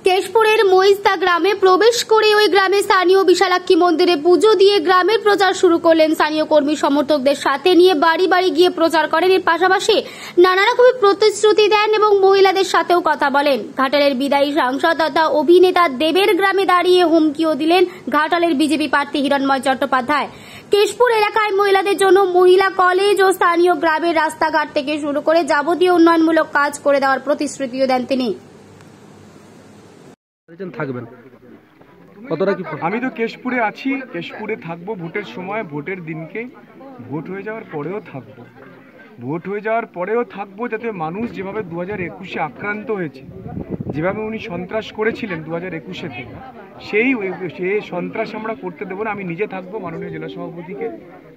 কেশপুরের মহিস্তা গ্রামে প্রবেশ করে ওই গ্রামে স্থানীয় বিশালাক্ষী মন্দিরে পুজো দিয়ে গ্রামের প্রচার শুরু করলেন। স্থানীয় কর্মী সমর্থকদের সাথে নিয়ে বাড়ি বাড়ি গিয়ে প্রচার করেন। এর পাশাপাশি নানা রকমের প্রতিশ্রুতি দেন এবং মহিলাদের সাথেও কথা বলেন। ঘাটালের বিদায়ী সাংসদ তথা অভিনেতা দেবের গ্রামে দাঁড়িয়ে হুমকিও দিলেন ঘাটালের বিজেপি প্রার্থী হিরণময় চট্টোপাধ্যায়। কেশপুর এলাকায় মহিলাদের জন্য মহিলা কলেজ ও স্থানীয় গ্রামের রাস্তাঘাট থেকে শুরু করে যাবতীয় উন্নয়নমূলক কাজ করে দেওয়ার প্রতিশ্রুতিও দেন তিনি। থাকবেন কতটা কি? আমি তো কেশপুরে আছি, কেশপুরে থাকবো ভোটের সময়, ভোটের দিনকে, ভোট হয়ে যাওয়ার পরেও থাকবো, ভোট হয়ে যাওয়ার পরেও থাকবো, যাতে মানুষ যেভাবে 2021-এ আক্রান্ত হয়েছে, যেভাবে উনি সন্ত্রাস করেছিলেন 2021-এ, সেই সন্ত্রাস আমরা করতে দেবো না। আমি নিজে থাকবো, মাননীয় জেলা সভাপতিকে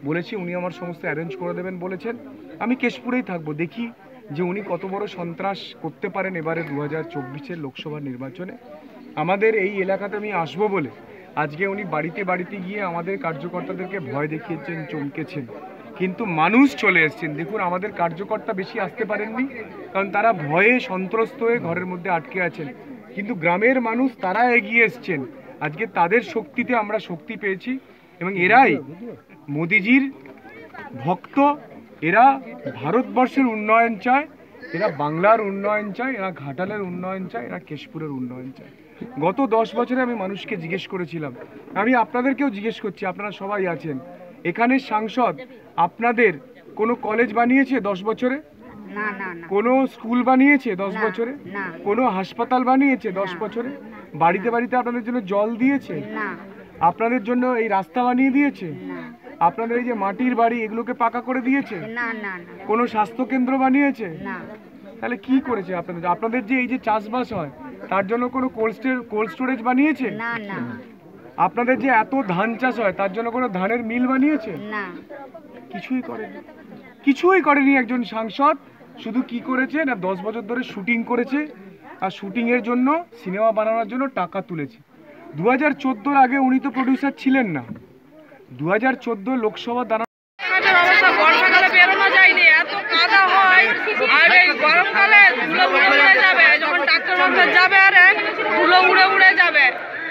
বলেছি, উনি আমার সমস্ত অ্যারেঞ্জ করে দেবেন বলেছেন। আমি কেশপুরেই থাকবো, দেখি যে উনি কত বড় সন্ত্রাস করতে পারেন এবারে 2024-এর লোকসভা নির্বাচনে। আমাদের এই এলাকাতে আমি আসবো বলে আজকে উনি বাড়িতে বাড়িতে গিয়ে আমাদের কার্যকর্তাদেরকে ভয় দেখিয়েছেন, চমকেছেন, কিন্তু মানুষ চলে এসছেন। দেখুন, আমাদের কার্যকর্তা বেশি আসতে পারেননি, কারণ তারা ভয়ে সন্ত্রস্ত হয়ে ঘরের মধ্যে আটকে আছেন, কিন্তু গ্রামের মানুষ তারা এগিয়ে এসছেন। আজকে তাদের শক্তিতে আমরা শক্তি পেয়েছি এবং এরাই মোদিজির ভক্ত। এরা ভারতবর্ষের উন্নয়ন চায়, এরা বাংলার উন্নয়ন চায়, এরা ঘাটালের উন্নয়ন চায়, এরা কেশপুরের উন্নয়ন চায়। গত 10 বছরে আমি মানুষকে জিজ্ঞেস করেছিলাম, আমি আপনাদেরকেও জিজ্ঞেস করছি, আপনারা সবাই আছেন এখানে সাংসদ, আপনাদের কোনো কলেজ বানিয়েছে 10 বছরে? কোনো স্কুল বানিয়েছে 10 বছরে? কোনো হাসপাতাল বানিয়েছে 10 বছরে? বাড়িতে বাড়িতে আপনাদের জন্য জল দিয়েছে? আপনাদের জন্য এই রাস্তা বানিয়ে দিয়েছে? আপনাদের এই যে মাটির বাড়ি, এগুলোকে পাকা করে দিয়েছে? কোনো স্বাস্থ্য কেন্দ্র বানিয়েছে? তাহলে কি করেছে আপনাদের? আপনাদের যে এই যে চাষবাস হয় তার জন্য কোনো কোল্ড স্টোরেজ বানিয়েছে? আপনাদের যে এত ধান চাষ হয় তার জন্য কোনো ধানের মিল বানিয়েছে? কিছুই করেনি, কিছুই করেনি একজন সাংসদ। শুধু কি করেছে না, 10 বছর ধরে শুটিং করেছে, আর শুটিংয়ের জন্য, সিনেমা বানানোর জন্য টাকা তুলেছে। 2014-এর আগে উনি তো প্রডিউসার ছিলেন না। 2014 লোকসভা দাঁড়ানো বর্ষাকালে বেরোনো যায়নি, এত কাদা হয়, আর এই গরমকালে ধুলো উড়ে উড়ে যাবে, যখন ট্রাক্টর মাক্টর যাবে আর ধুলো উড়ে উড়ে যাবে।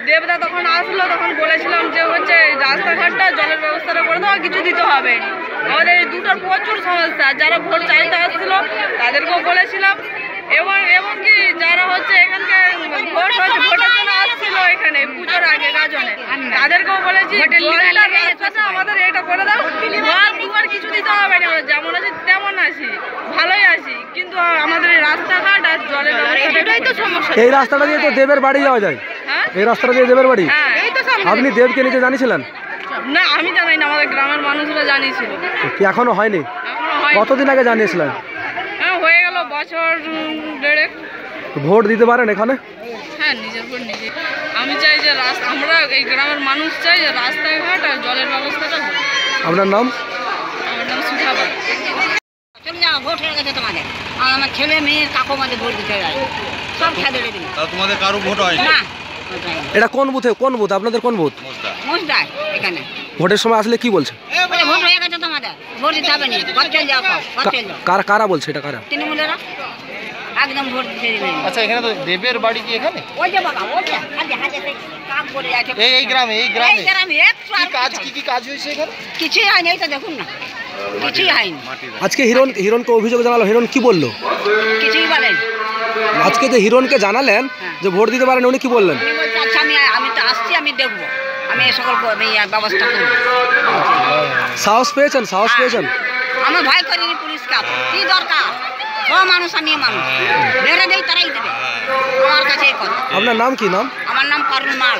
দেবদা তখন আসলো, তখন বলেছিলাম যে হচ্ছে রাস্তাঘাটটা জলের ব্যবস্থাটা করে দেওয়া, কিছু দিতে হবে। আমাদের এই দুটোর প্রচুর সমস্যা, যারা ভোট চাইতে আসছিল তাদেরকেও বলেছিলাম, এমনকি যারা হচ্ছে এখানকে ভোট হচ্ছে ভোটের জন্য আসছিল এখানে পুজোর আগে গাজনে, তাদেরকেও বলেছি রাস্তাটা আমাদের এটা করে দাও, দুবার কিছু দিতে হবে না, যেমন আছি তেমন আছি, ভালোই আছি, কিন্তু আমাদের এই রাস্তাঘাট আর জলের ব্যবস্থাটাই তো সমস্যা। এই রাস্তাটা দিয়ে তো দেবের বাড়ি যাওয়া যায়। এই রাস্তাটা দিয়ে দেবের বাড়ি, আপনি দেবকে নিচে জানিয়েছিলেন? না, আমি জানাই না, আমাদের গ্রামের মানুষরা জানিয়েছিল। কি এখনো হয়নি? কতদিন আগে জানিয়েছিলেন? হ্যাঁ, হয়ে গেল বছর দেড়েক। ভোট দিতে পারেন এখানে? হ্যাঁ, নিজের ভোট নিজে। আমি চাই যে আমরা এই গ্রামের মানুষ চাই যে রাস্তাঘাট আর জলের ব্যবস্থাটা। আপনার নাম? আমার নাম সুধাবা। চলে যাও, ভোট হয়ে গেছে তোমাদের। আমার ছেলে মেয়ে কাকুমাদের ভোট দিতে যায়, সব খেয়ে দিল। তোমাদের কারো ভোট হয় না? এটা কোন বুথে? কোন বুথ আপনাদের? কোন বুথ? মুসদায় এখানে। ভোটের সময় আসলে কি বলছে? ভোট হয়ে গেছে তোমাদের, ভোট দিতে হবে না, ঘর চলে যাও, ঘর চলে যাও। কারা বলছে এটা? কারা? তৃণমূলেরা একদম ভোট দিতে দিবে। আচ্ছা, এখানে তো দেবের বাড়ি কি এখানে? ওই যে বাবা, ওই যে হাতে কাজ করে আছে এই গ্রামে কাজ। কি কাজ হয়েছে এখানে? কিছুই হয়নি, এই তো দেখুন না, কিছুই হয়নি। আজকে হিরণকে অভিযোগ জানালো, হিরণ কি বললো? কিছুই বলেন। আজকে যে হিরণকে জানালেন যে ভোট দিতে পারেন, উনি কি বললেন? আচ্ছা, আমি তো আসছি, আমি দেখবো, আমি এই সকল ব্যবস্থা করবো। সাহস পেয়েছেন? সাহস পেয়েছেন? আমার ভাই করিনি পুলিশ কাজ, কি দরকার? সব মানুষ, আমি মানুষ, বেড়ে দেয় তারাই দেবে আমার কাছে। আপনার নাম কি? নাম? আমার নাম করুণ মাল।